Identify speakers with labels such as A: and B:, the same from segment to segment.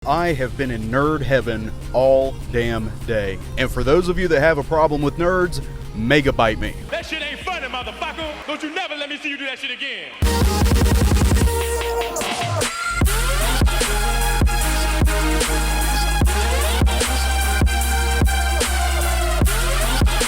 A: I have been in nerd heaven all damn day. And for those of you that have a problem with nerds, megabyte me.
B: That shit ain't funny, motherfucker. Don't you never let me see you do that shit again.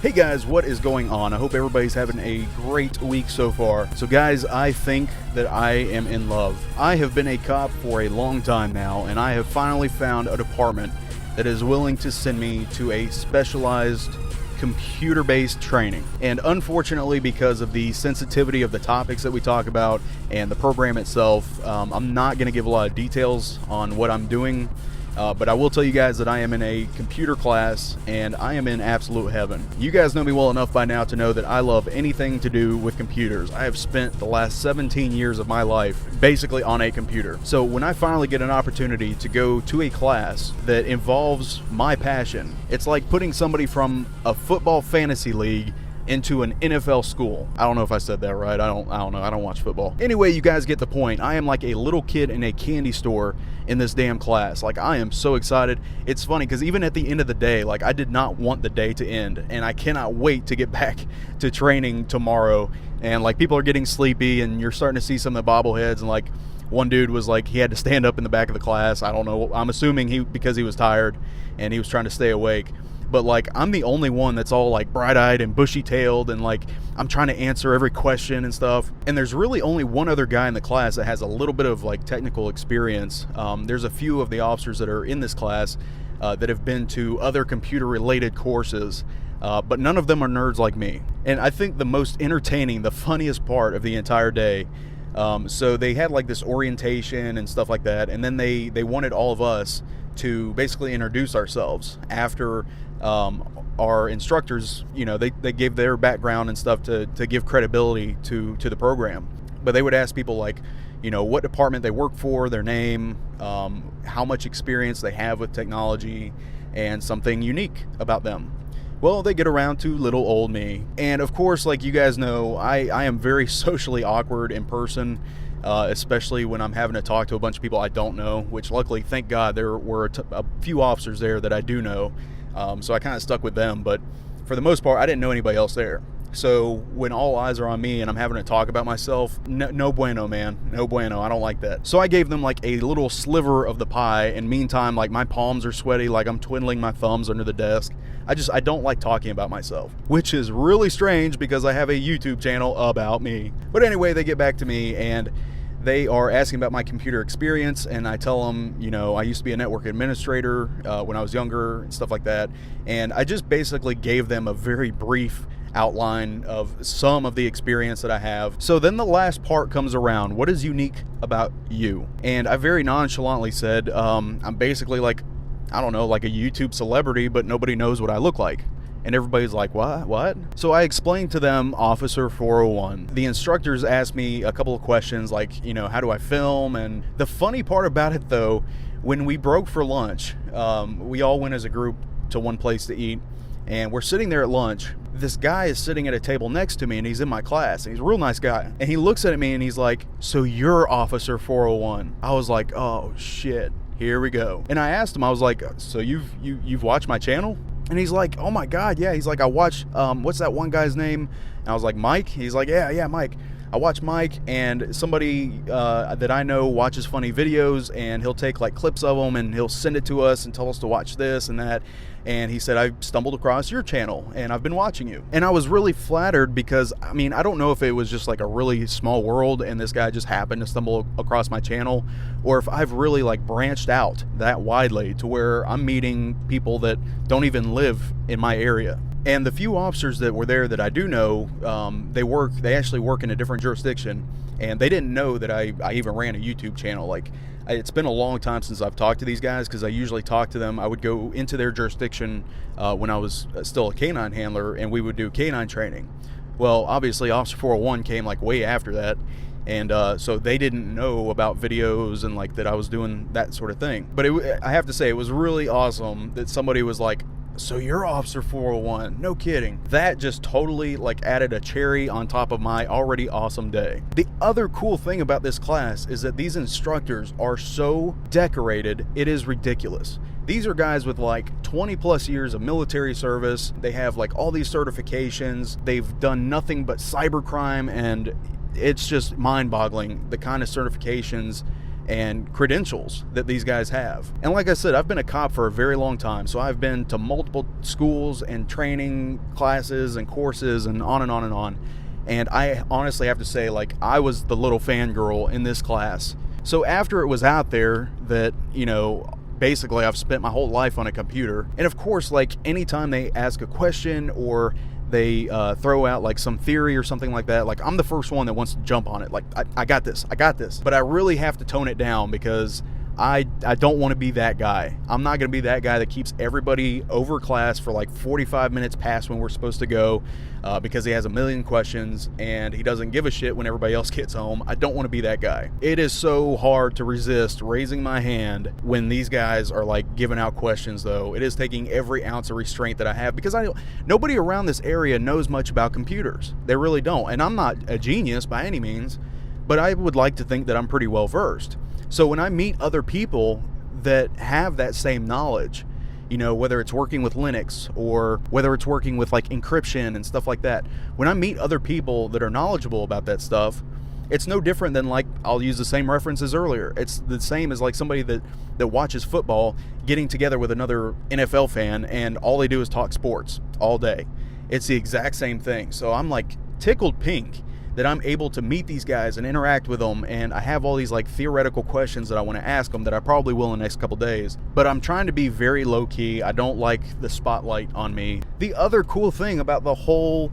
A: Hey guys, what is going on? I hope everybody's having a great week so far. So guys, I think that I am in love. I have been a cop for a long time now, and I have finally found a department that is willing to send me to a specialized computer-based training. And unfortunately, because of the sensitivity of the topics that we talk about and the program itself, I'm not going to give a lot of details on what I'm doing. But I will tell you guys that I am in a computer class and I am in absolute heaven. You guys know me well enough by now to know that I love anything to do with computers. I have spent the last 17 years of my life basically on a computer. So when I finally get an opportunity to go to a class that involves my passion, it's like putting somebody from a football fantasy league into an NFL school. I don't know if I said that right. I don't know. I don't watch football. Anyway, you guys get the point. I am like a little kid in a candy store in this damn class. Like, I am so excited. It's funny because even at the end of the day, like, I did not want the day to end, and I cannot wait to get back to training tomorrow. And like, people are getting sleepy, and you're starting to see some of the bobbleheads, and like, one dude was like, he had to stand up in the back of the class. I don't know. I'm assuming because he was tired and he was trying to stay awake. But like, I'm the only one that's all like bright-eyed and bushy-tailed, and like, I'm trying to answer every question and stuff. And there's really only one other guy in the class that has a little bit of like technical experience. There's a few of the officers that are in this class that have been to other computer-related courses, but none of them are nerds like me. And I think the most entertaining, the funniest part of the entire day, so they had like this orientation and stuff like that, and then they wanted all of us to basically introduce ourselves after our instructors, you know, they gave their background and stuff to give credibility to the program. But they would ask people like, you know, what department they work for, their name, how much experience they have with technology, and something unique about them. Well, they get around to little old me. And of course, like you guys know, I am very socially awkward in person, especially when I'm having to talk to a bunch of people I don't know, which luckily, thank God, there were a few officers there that I do know. So I kind of stuck with them, but for the most part, I didn't know anybody else there. So when all eyes are on me and I'm having to talk about myself, no bueno, man. No bueno. I don't like that. So I gave them like a little sliver of the pie, and meantime, like, my palms are sweaty, like I'm twiddling my thumbs under the desk. I don't like talking about myself, which is really strange because I have a YouTube channel about me. But anyway, they get back to me and they are asking about my computer experience, and I tell them, you know, I used to be a network administrator when I was younger and stuff like that. And I just basically gave them a very brief outline of some of the experience that I have. So then the last part comes around. What is unique about you? And I very nonchalantly said, I'm basically like, I don't know, like a YouTube celebrity, but nobody knows what I look like. And everybody's like, what? So I explained to them Officer 401. The instructors asked me a couple of questions like, you know, how do I film? And the funny part about it, though, when we broke for lunch, we all went as a group to one place to eat, and we're sitting there at lunch. This guy is sitting at a table next to me, and he's in my class, and he's a real nice guy. And he looks at me and he's like, so you're Officer 401. I was like, oh shit, here we go. And I asked him, I was like, so you've watched my channel? And he's like, oh my God, yeah. He's like, I watch, what's that one guy's name? And I was like, Mike? He's like, yeah, Mike. I watch Mike, and somebody that I know watches funny videos, and he'll take like clips of them and he'll send it to us and tell us to watch this and that. And he said, I stumbled across your channel and I've been watching you. And I was really flattered because, I mean, I don't know if it was just like a really small world and this guy just happened to stumble across my channel, or if I've really like branched out that widely to where I'm meeting people that don't even live in my area. And the few officers that were there that I do know, they actually work in a different jurisdiction, and they didn't know that I even ran a YouTube channel. Like, it's been a long time since I've talked to these guys because I usually talk to them. I would go into their jurisdiction when I was still a canine handler, and we would do canine training. Well, obviously, Officer 401 came like way after that, and so they didn't know about videos and like that I was doing that sort of thing. But I have to say, it was really awesome that somebody was like, so you're Officer 401. No kidding. That just totally like added a cherry on top of my already awesome day. The other cool thing about this class is that these instructors are so decorated, it is ridiculous. These are guys with like 20 plus years of military service. They have like all these certifications. They've done nothing but cybercrime, and it's just mind-boggling the kind of certifications and credentials that these guys have. And like I said, I've been a cop for a very long time, so I've been to multiple schools and training classes and courses and on and on and on. And I honestly have to say, like, I was the little fangirl in this class. So after it was out there that, you know, basically I've spent my whole life on a computer, and of course, like, anytime they ask a question or they throw out like some theory or something like that, like, I'm the first one that wants to jump on it. Like, I got this. But I really have to tone it down because I don't want to be that guy. I'm not going to be that guy that keeps everybody over class for like 45 minutes past when we're supposed to go because he has a million questions and he doesn't give a shit when everybody else gets home. I don't want to be that guy. It is so hard to resist raising my hand when these guys are like giving out questions, though. It is taking every ounce of restraint that I have because nobody around this area knows much about computers. They really don't. And I'm not a genius by any means, but I would like to think that I'm pretty well versed. So when I meet other people that have that same knowledge, you know, whether it's working with Linux or whether it's working with like encryption and stuff like that, when I meet other people that are knowledgeable about that stuff, it's no different than, like, I'll use the same references earlier. It's the same as like somebody that watches football getting together with another NFL fan and all they do is talk sports all day. It's the exact same thing. So I'm like tickled pink that I'm able to meet these guys and interact with them, and I have all these like theoretical questions that I want to ask them that I probably will in the next couple days, but I'm trying to be very low-key. I don't like the spotlight on me. The other cool thing about the whole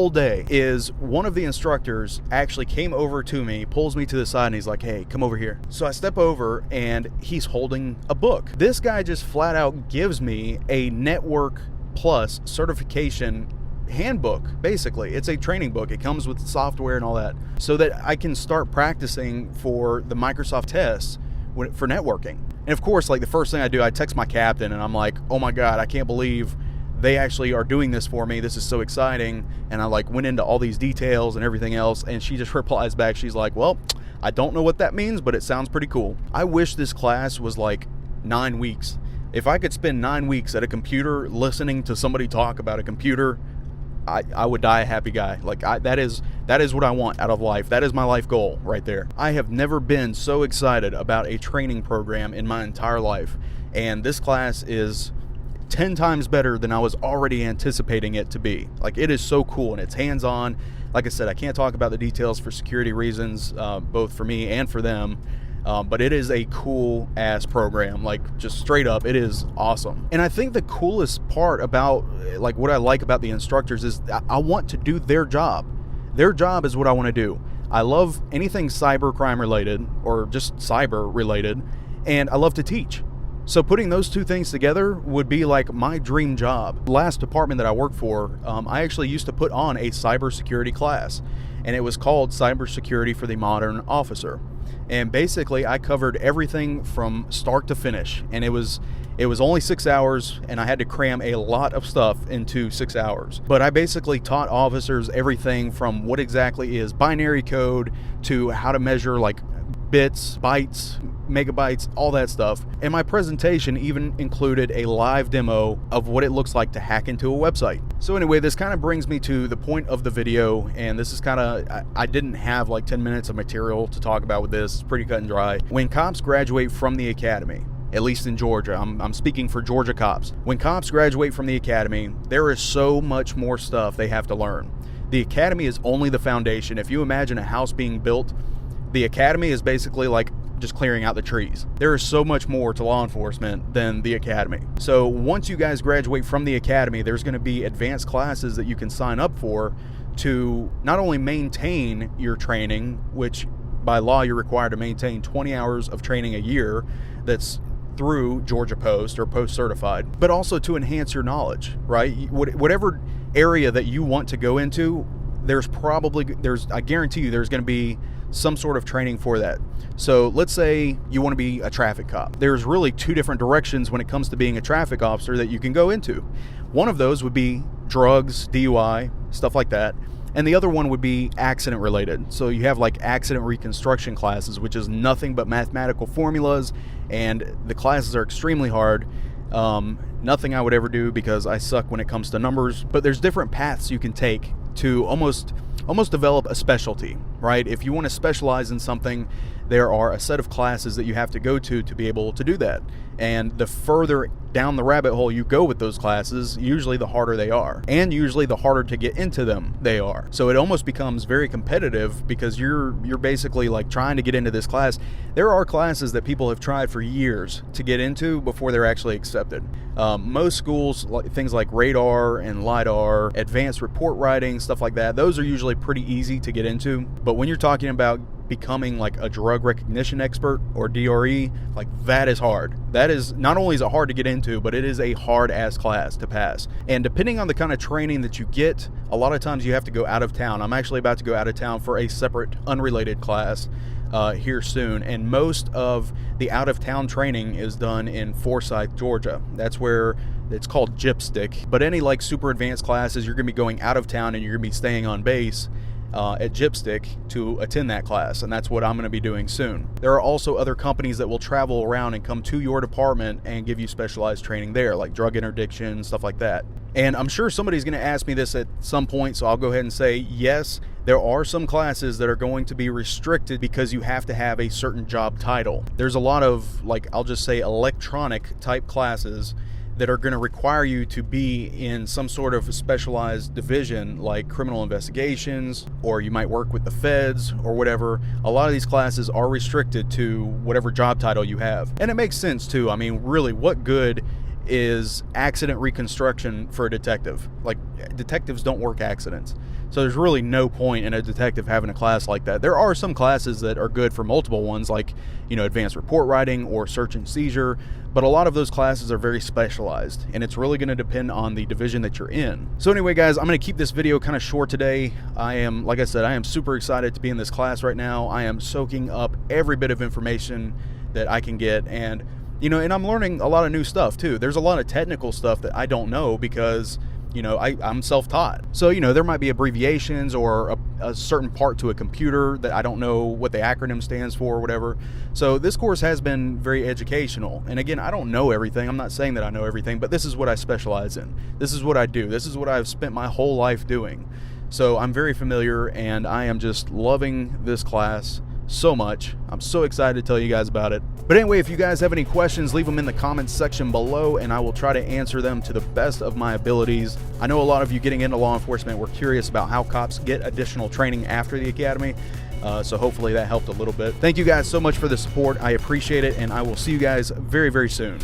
A: day is one of the instructors actually came over to me, pulls me to the side, and he's like, "Hey, come over here." So I step over and he's holding a book. This guy just flat out gives me a Network Plus certification handbook. Basically, it's a training book. It comes with software and all that, so that I can start practicing for the Microsoft tests for networking. And of course, like, the first thing I do, I text my captain and I'm like, "Oh my god, I can't believe they actually are doing this for me. This is so exciting." And I like went into all these details and everything else, and she just replies back, she's like, "Well, I don't know what that means, but it sounds pretty cool." I wish this class was like 9 weeks. If I could spend 9 weeks at a computer listening to somebody talk about a computer, I would die a happy guy. Like, that is what I want out of life. That is my life goal right there. I have never been so excited about a training program in my entire life, and this class is 10 times better than I was already anticipating it to be. Like, it is so cool, and it's hands-on. Like I said, I can't talk about the details for security reasons, both for me and for them. But it is a cool ass program. Like, just straight up, it is awesome. And I think the coolest part about, like, what I like about the instructors is I want to do their job. Their job is what I want to do. I love anything cybercrime related or just cyber related, and I love to teach. So putting those two things together would be like my dream job. Last department that I worked for, I actually used to put on a cybersecurity class, and it was called Cybersecurity for the Modern Officer. And basically I covered everything from start to finish, and it was only 6 hours, and I had to cram a lot of stuff into 6 hours. But I basically taught officers everything from what exactly is binary code to how to measure like bits, bytes, megabytes, all that stuff. And my presentation even included a live demo of what it looks like to hack into a website. So anyway, this kind of brings me to the point of the video, and this is kind of, I didn't have like 10 minutes of material to talk about with this. It's pretty cut and dry. When cops graduate from the academy, at least in Georgia, I'm speaking for Georgia cops. When cops graduate from the academy, there is so much more stuff they have to learn. The academy is only the foundation. If you imagine a house being built, the academy is basically like just clearing out the trees. There is so much more to law enforcement than the academy. So once you guys graduate from the academy, there's going to be advanced classes that you can sign up for to not only maintain your training, which by law you're required to maintain 20 hours of training a year that's through Georgia Post or Post certified, but also to enhance your knowledge, right? Whatever area that you want to go into, I guarantee you there's going to be some sort of training for that. So let's say you want to be a traffic cop. There's really two different directions when it comes to being a traffic officer that you can go into. One of those would be drugs, DUI, stuff like that. And the other one would be accident related. So you have like accident reconstruction classes, which is nothing but mathematical formulas, and the classes are extremely hard. Nothing I would ever do because I suck when it comes to numbers, but there's different paths you can take to almost develop a specialty, right? If you want to specialize in something, there are a set of classes that you have to go to be able to do that. And the further down the rabbit hole you go with those classes, usually the harder they are, and usually the harder to get into them they are. So it almost becomes very competitive because you're basically like trying to get into this class. There are classes that people have tried for years to get into before they're actually accepted. Most schools, things like radar and LiDAR, advanced report writing, stuff like that, those are usually pretty easy to get into. But when you're talking about becoming like a drug recognition expert or DRE, like that is hard. That is, not only is it hard to get into, but it is a hard ass class to pass. And depending on the kind of training that you get, a lot of times you have to go out of town. I'm actually about to go out of town for a separate unrelated class here soon, and most of the out of town training is done in Forsyth, Georgia. That's where it's called Gypstick. But any like super advanced classes, you're gonna be going out of town and you're gonna be staying on base at Gypstick to attend that class, and that's what I'm going to be doing soon. There are also other companies that will travel around and come to your department and give you specialized training there, like drug interdiction, stuff like that. And I'm sure somebody's going to ask me this at some point, so I'll go ahead and say yes, there are some classes that are going to be restricted because you have to have a certain job title. There's a lot of, like, I'll just say electronic type classes that are going to require you to be in some sort of specialized division like criminal investigations, or you might work with the feds or whatever. A lot of these classes are restricted to whatever job title you have. And it makes sense too. I mean, really, what good is accident reconstruction for a detective? Like, detectives don't work accidents. So there's really no point in a detective having a class like that. There are some classes that are good for multiple ones, like, you know, advanced report writing or search and seizure, but a lot of those classes are very specialized, and it's really going to depend on the division that you're in. So anyway, guys, I'm going to keep this video kind of short today. Like I said, I am super excited to be in this class right now. I am soaking up every bit of information that I can get, and you know, and I'm learning a lot of new stuff too. There's a lot of technical stuff that I don't know because, you know, I'm self-taught. So, you know, there might be abbreviations or a certain part to a computer that I don't know what the acronym stands for or whatever. So this course has been very educational. And again, I don't know everything. I'm not saying that I know everything, but this is what I specialize in. This is what I do. This is what I've spent my whole life doing. So I'm very familiar, and I am just loving this class so much. I'm so excited to tell you guys about it. But anyway, if you guys have any questions, leave them in the comments section below, and I will try to answer them to the best of my abilities. I know a lot of you getting into law enforcement were curious about how cops get additional training after the academy, so hopefully that helped a little bit. Thank you guys so much for the support. I appreciate it, and I will see you guys very, very soon.